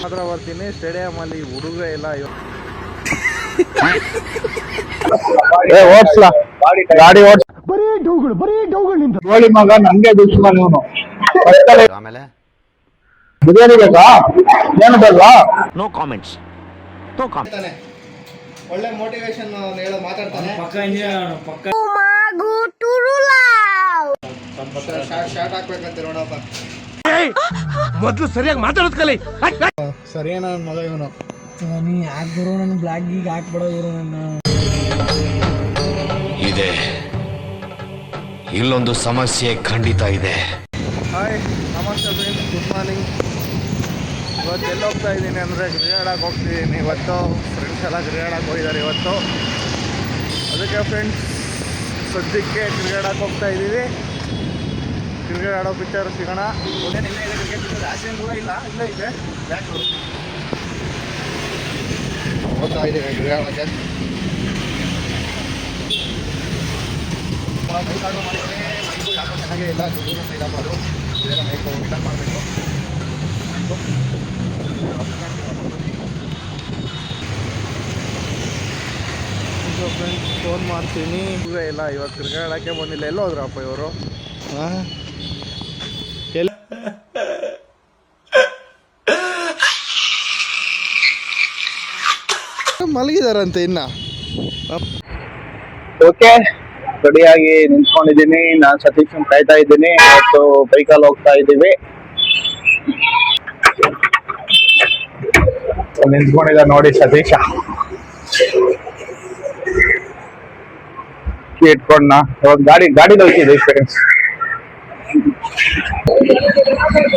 ಮಾತ್ರ ಬರ್ತೀನಿ. ಸ್ಟೇಡಿಯಂ ಅಲ್ಲಿ ಹುಡುಗ ಎಲ್ಲ ಓಡಿಸ್ಲಾ ಗಾಡಿ ಓಡಿಸ್. ಬರೀ ಡೌಗಳು ನಿಂತ ಗೋಳಿ ಮಗ ನಂಗೆ ದುಶ್ಮನ್ ಇವನು. ಆಮೇಲೆ ಬಿರಿಯಾನಿ ಬೇಕಾ? ಏನು ಬೇಡವಾ? No comments. ಒಳ್ಳೆ ಮೋಟಿವೇಶನ್ ಹೇಳೋ ಮಾತಾಡ್ತಾನೆ. ಶಾರ್ಟ್ ಹಾಕ್ಬೇಕಂತ ನೋಡಪ್ಪ. ಮೊದ್ಲು ಸರಿಯಾಗಿ ಮಾತಾಡೋದ್ ಕಲಿ. ಸರಿಯೇನ ಮಗ ಇವನು. ನೀ ಹಾಕ್ಬಿಡು ನನ್ನ ಬ್ಲಾಗ್ ಈಗ ಹಾಕ್ಬಿಡೋ ಇರೋ ನನ್ನ ಇದೆ. ಇಲ್ಲೊಂದು ಸಮಸ್ಯೆ ಖಂಡಿತ ಇದೆ. ಹಾಯ್ ನಮಸ್ತೆ ಫ್ರೆಂಡ್ಸ್, ಗುಡ್ ಮಾರ್ನಿಂಗ್. ಇವತ್ತು ಎಲ್ಲಿ ಹೋಗ್ತಾ ಇದ್ದೀನಿ ಅಂದರೆ ಕ್ರಿಕೆಟಾಡಕ್ಕೆ ಹೋಗ್ತಿದ್ದೀನಿ. ಇವತ್ತು ಫ್ರೆಂಡ್ಸ್ ಎಲ್ಲ ಕ್ರಿಕೆಟಾಡಕ್ಕೆ ಹೋಗಿದ್ದಾರೆ ಇವತ್ತು. ಅದಕ್ಕೆ ಫ್ರೆಂಡ್ಸ್ ಸದ್ಯಕ್ಕೆ ಕ್ರಿಕೆಟಾಡಕ್ಕೆ ಹೋಗ್ತಾ ಇದ್ದೀವಿ. ಕ್ರಿಕೆಟ್ ಆಡೋ ಪಿಕ್ಚರ್ ಸಿಗೋಣ. ಒಂದೇನು ಇಲ್ಲೇ ಇದೆ ಕ್ರಿಕೆಟ್ ಪಿಕ್ಚರ್, ಜಾಸ್ತಿ ಕೂಡ ಇಲ್ಲ, ಇಲ್ಲೇ ಇದೆ ಬ್ಯಾಟ್ರು. ಹೋಗ್ತಾ ಇದ್ದೀವಿ ಕ್ರಿಕೆಟ್ ಆಡೋಕ್ಕೆ. ಬೈಕ್ ಆರ್ಡ್ರ್ ಮಾಡಿದರೆ ಬೈಕು ಯಾಕೋ ಚೆನ್ನಾಗೇ ಇಲ್ಲ, ದುಡ್ಡು ಸೈಡಪ್ಪ ಅದು. ಬೇರೆ ಬೈಕು ರಿಟರ್ನ್ ಮಾಡಬೇಕು. ಫ್ರೆಂಡ್ಸ್ ಫೋನ್ ಮಾಡ್ತೀನಿ. ಇಲ್ಲ ಇವತ್ತು ಕ್ರಿಕೆಟ್ ಆಡೋಕ್ಕೆ ಬಂದಿಲ್ಲ. ಎಲ್ಲೋ ಹೋದ್ರಪ್ಪ ಇವರು? ಎಲ್ಲ ಮಲಗಿದಾರಂತೆ ಇನ್ನ. ಓಕೆ, ರೆಡಿಯಾಗಿ ನಿಂತ್ಕೊಂಡಿದ್ದೀನಿ. ನಾನು ಸತೀಶ್ ಕಾಯ್ತಾ ಇದ್ದೀನಿ. ಇವತ್ತು ಬೈಕಲ್ಲಿ ಹೋಗ್ತಾ ಇದ್ದೀವಿ. ನಿಂತ್ಕೊಂಡಿದ್ದ ನೋಡಿ ಸತೀಶ. ಇಟ್ಕೊಂಡ ಇವಾಗ ಗಾಡಿ ಹೋಗ್ತಿದ್ದೆ ಫ್ರೆಂಡ್ಸ್.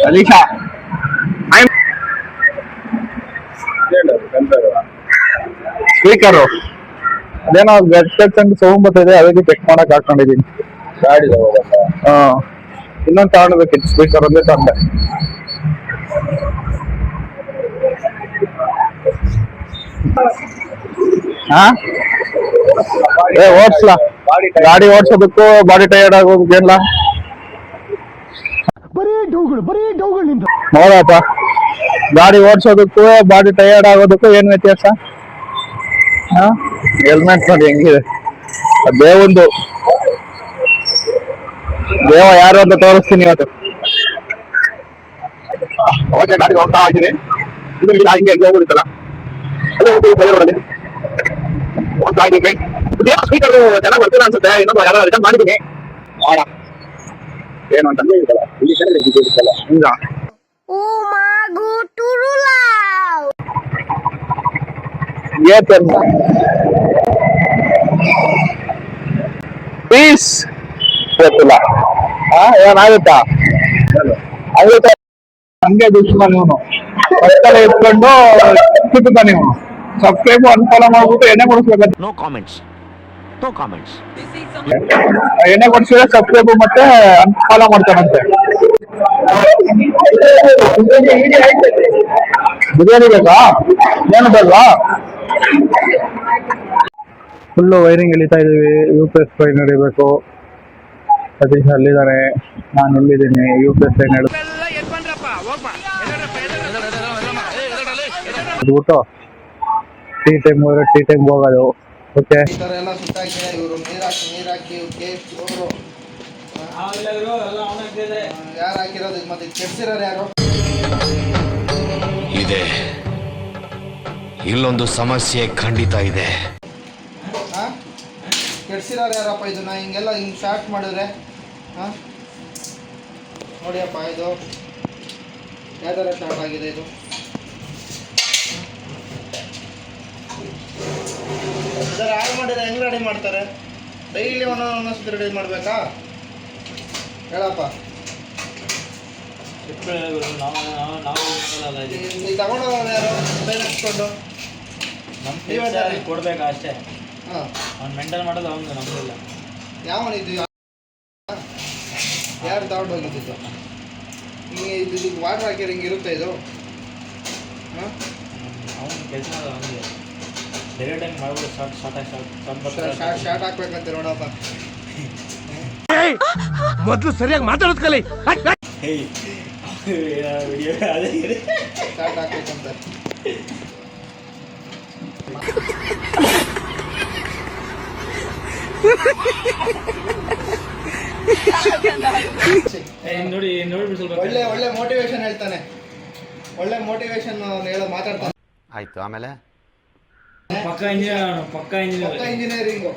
ಸತೀಶ ಸ್ಪೀಕರು ಅದೇನೋ ಗಟ್ಟ ಸೌಂಡ್ ಬರ್ತಿದೆ, ಅದಕ್ಕೆ ಚೆಕ್ ಮಾಡಕ್ ಹಾಕೊಂಡಿದೀನಿ ಗಾಡಿ. ಇನ್ನೊಂದು ತಗೊಂಡ್ಬೇಕಿತ್ತು ಸ್ಪೀಕರ್, ಒಂದೇ ತಂದೆ. ಓಡಿಸ್ಲಾ ಗಾಡಿ ಓಡಿಸೋದಕ್ಕೂ ಬಾಡಿ ಟೈರ್ಡ್ ಆಗೋದಕ್ಕೆಲ್ಲ ಬರೀ ಡೌಗಳು ನಿಂತ. ನೋಡಪ್ಪ, ಗಾಡಿ ಓಡಿಸೋದಕ್ಕೂ ಬಾಡಿ ಟೈರ್ಡ್ ಆಗೋದಕ್ಕೂ ಏನ್ ವ್ಯತ್ಯಾಸ? ಹೆಲ್ಮೆಟ್ ನೋಡಿ ಹೆಂಗಿದೆ. ದೇವಂದು ದೇವ ಯಾರು ಅಂತ ತೋರಿಸ್ತೀನಿ ಇವತ್ತು. ಗಾಡಿ ಹೋಗ್ತಾ ಇದ್ದೀನಿ. ಹಿಂಗೆ ಹೋಗ್ಬಿಡುತ್ತಲ್ಲ, ಸ್ಪೀಕರ್ ಚೆನ್ನಾಗಿ ಬರ್ತಿಲ್ಲ ಅನ್ಸುತ್ತೆ. ಇನ್ನೊಂದು ಯಾರು ರಿಟರ್ನ್ ಮಾಡಿದ್ದೀನಿ. ಏನು ಅಂತ ಹಿಂಗ ಪೀಸ್ ಗೊತ್ತಿಲ್ಲ. ಏನಾಗುತ್ತಾ ಆಗುತ್ತೆ. ಹಂಗೆ ದುಶ್ಮನ್ ಇವನು. ಕತ್ತಲೆ ಇಟ್ಕೊಂಡು ಸುತ್ತಾನೆ ಇವನು. ಸಬ್ಸ್ಕ್ರೈಬ್ ಅನ್ಫಾಲೋ ಮಾಡ್ಬಿಟ್ಟು ಎಣ್ಣೆ ಕೊಡಿಸ್ಬೇಕು. No comments. No comments. ಎಣ್ಣೆ ಕೊಡಿಸಿದ್ರೆ ಸಬ್ಸ್ಕ್ರೈಬ್ ಮತ್ತೆ ಅನ್ಫಾಲೋ ಮಾಡ್ತಾನಂತೆ. ಬಿರಿಯಾನಿ ಬೇಕಾ? ಏನು ಬೇಡವಾ? ಫುಲ್ಲು ವೈರಿಂಗ್ ಎಳಿತಾ ಇದೀವಿ. UPS ಲೈನ್ ಹಿಡಿಬೇಕು. ಸತೀಶ್ ಅಲ್ಲಿದ್ದಾನೆ, ನಾನು ಇಲ್ಲಿದ್ದೀನಿ. UPS ಲೈನ್ ಹಿಡಿದ್ಬಿಟ್ಟು ಟೀ ಟೈಮ್ ಹೋದ್ರೆ ಟೀ ಟೈಮ್ ಹೋಗೋದು. ಓಕೆ, ಈ ಥರ ಎಲ್ಲ ಸುತ್ತಾಕಿ ಇವರು ನೀರು ಹಾಕಿ ಇವಕ್ಕೆ ಅವರು ಯಾರು ಹಾಕಿರೋದು? ಮತ್ತೆ ಕೆಡ್ಸಿರೋರು ಯಾರು? ಇದೆ. ಇಲ್ಲೊಂದು ಸಮಸ್ಯೆ ಖಂಡಿತ ಇದೆ. ಕೆಡ್ಸಿರೋರು ಯಾರಪ್ಪ? ಇದನ್ನ ಹಿಂಗೆಲ್ಲ ಹಿಂಗೆ ಶಾರ್ಟ್ ಮಾಡಿದ್ರೆ ನೋಡಿಯಪ್ಪ, ಇದು ಯಾವ ಥರ ಶಾರ್ಟ್ ಆಗಿದೆ ಇದು. ಇದರ ಯಾರು ಮಾಡಿದ್ರೆ ಹೆಂಗೆ ರೆಡಿ ಮಾಡ್ತಾರೆ? ಡೈಲಿ ಒಂದೊಂದ್ಸತಿ ರೆಡಿ ಮಾಡಬೇಕಾ? ಹೇಳಪ್ಪ. ನೀವು ತಗೊಂಡೋಗೋದು ಯಾರು? ಬೇರೆ ಹಚ್ಕೊಂಡು ಕೊಡ್ಬೇಕಾ ಅಷ್ಟೇ. ಹಾಂ, ಅವ್ನು ಮೆಂಟಲ್ ಮಾಡೋದು ಅವನು ನಮ್ಮದಿಲ್ಲ. ಯಾವನಿದ್ದು? ಯಾರು ತಗೊಂಡು ಹೋಗಿದ್ದು? ಹಿಂಗೆ ಇದು ವಾಟರ್ ಹಾಕಿದ್ರೆ ಹಿಂಗೆ ಇರುತ್ತೆ ಇದು. ಹಾಂ, ಅವನು ಕೆಲಸ ಮಾಡೋದು ಅವನಿಗೆ. ಬೇರೆ ಟೈಮ್ ಮಾಡ್ಬೋದು. ಶಾರ್ಟ್ ಹಾಕ್ಬೇಕಂತ ನೋಡಪ್ಪ. ಮೊದ್ಲು ಸರಿಯಾಗಿ ಮಾತಾಡೋದ್ ಕಲಿ. ವಿಡಿಯೋ ಅದೇ ಸ್ಟಾರ್ಟ್ ಹಾಕ್ಬೇಕಂತ. ನೋಡಿ ನೋಡಿ ಸ್ವಲ್ಪ ಒಳ್ಳೆ ಒಳ್ಳೆ ಮೋಟಿವೇಶನ್ ಹೇಳ್ತಾನೆ, ಒಳ್ಳೆ ಮೋಟಿವೇಶನ್ ಹೇಳೋ ಮಾತಾಡ್ತಾನೆ. ಆಯ್ತು ಆಮೇಲೆ ಪಕ್ಕ ಇಂಜಿನಿಯರ್ ಇಂಜಿನಿಯರಿಂಗು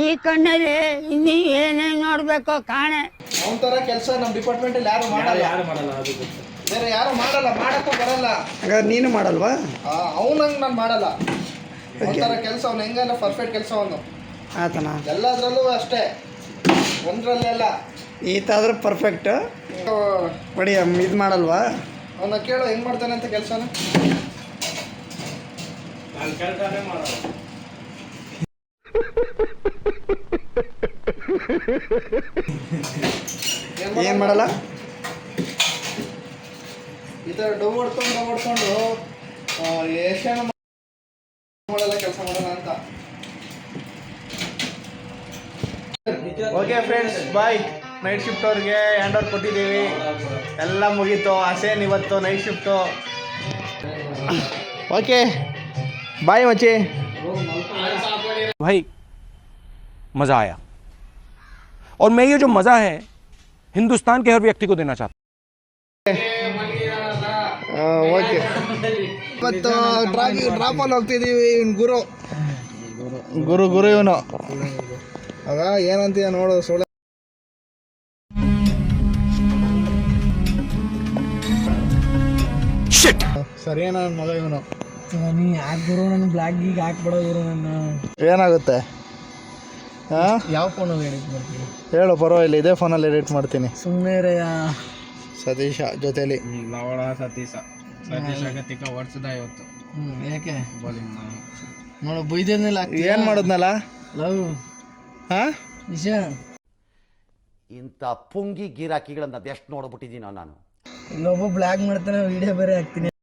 ಈ ಕಣ್ಣಲ್ಲಿ ಇನ್ನೀ ಏನೇನ್ ನೋಡ್ಬೇಕೋ ಕಾಣೆ. ಅವನ ತರ ಕೆಲಸ ನಮ್ಮ ಡಿಪಾರ್ಟ್ಮೆಂಟ್ ಅಲ್ಲಿ ಯಾರು ಮಾಡಲ್ಲ, ಯಾರು ಮಾಡಲ್ಲ ಅದು ಗೊತ್ತು. ಬೇರೆ ಯಾರು ಮಾಡಲ್ಲ, ಮಾಡಕ್ಕೂ ಬರಲ್ಲ. ಹಾಗಾದ್ರೆ ನೀನು ಮಾಡಲ್ವಾ? ಅವನಂಗೆ ನಾನು ಮಾಡಲ್ಲ. ಒಂಥರ ಕೆಲಸ ಅವ್ನು ಹೆಂಗಲ್ಲ ಪರ್ಫೆಕ್ಟ್ ಕೆಲಸ ಅವನು ಆತನ ಎಲ್ಲದ್ರಲ್ಲೂ ಅಷ್ಟೇ, ಒಂದ್ರಲ್ಲೆಲ್ಲ. ಈತಾದ್ರೂ ಪರ್ಫೆಕ್ಟ್ ಬಡಿ ಇದು ಮಾಡಲ್ವಾ? ಅವನ ಕೇಳೋ ಹೆಂಗ್ ಮಾಡ್ತಾನೆ ಅಂತ ಕೆಲಸನ. ನಾನು ಕೇಳ್ತಾನೆ ಮಾಡಲ್ಲ. ಏನ್ ಮಾಡಲ್ಲ? ಈ ಥರ ಡವ್ ಹೊಡ್ಕೊಂಡು ಏಷ್ಯಾನ ಮಾಡಲ್ಲ, ಕೆಲಸ ಮಾಡಲ್ಲ ಅಂತ. Okay friends, bye. Night shift ಅವ್ರಿಗೆ ಹ್ಯಾಂಡ್ ಓವರ್ ಕೊಟ್ಟಿದ್ದೀವಿ, ಎಲ್ಲ ಮುಗೀತು. ಅಸೇನ್ ಇವತ್ತು ನೈಟ್ ಶಿಫ್ಟು. ಓಕೆ ಬಾಯ್ ಮಚ್ಚಿ. भाई मज़ा आया और मैं ये जो मज़ा है हिंदुस्तान के हर व्यक्ति को देना चाहता हूँ। ಓಕೆ, ಇವತ್ತು ಡ್ರಾಪಲ್ಲಿ ಹೋಗ್ತಿದ್ದೀವಿ. ಗುರು ಗುರು ಗುರು ಇವನು ಆಗ ಏನಂತೀಯ ನೋಡು. ಸೋಳೆ ಸರಿಯಾ ನನ್ನ ಮಗ ಇವನು. ನೀ ಗುರು ನನ್ನ ಬ್ಲಾಗ್ ಗೀಗ್ ಹಾಕ್ಬಿಡೋ ಗುರು ನನ್ನ. ಏನಾಗುತ್ತೆ? ಹಾಂ, ಯಾವ ಫೋನಲ್ಲಿ ಎಡಿಟ್ ಮಾಡ್ತೀನಿ ಹೇಳು, ಪರವಾಗಿಲ್ಲ, ಇದೇ ಫೋನಲ್ಲಿ ಎಡಿಟ್ ಮಾಡ್ತೀನಿ. ಸುಮ್ಮನೆ ರಯ್ಯ. ಸತೀಶ ಜೊತೆಲಿ ಲವಳ ಸತೀಶ ಅಗತಿಕ ವರ್ಷದ ಇವತ್ತು ಯಾಕೆ ಬೌಲಿಂಗ್ ನೋಡು ಬೈದೇನಿಲ್ಲ. ಏನು ಮಾಡಿದ್ನಲ್ಲ? ಲವ್ ಹಾಂ, ನಿಜ. ಇಂಥ ಪುಂಗಿ ಗಿರಾಕಿಗಳನ್ನ ಅದೆಷ್ಟು ನೋಡ್ಬಿಟ್ಟಿದ್ದೀನೋ ನಾನು. ಇಲ್ಲೊಬ್ಬ ಬ್ಲಾಗ್ ಮಾಡ್ತಾನೆ, ವಿಡಿಯೋ ಬೇರೆ ಹಾಕ್ತೀನಿ.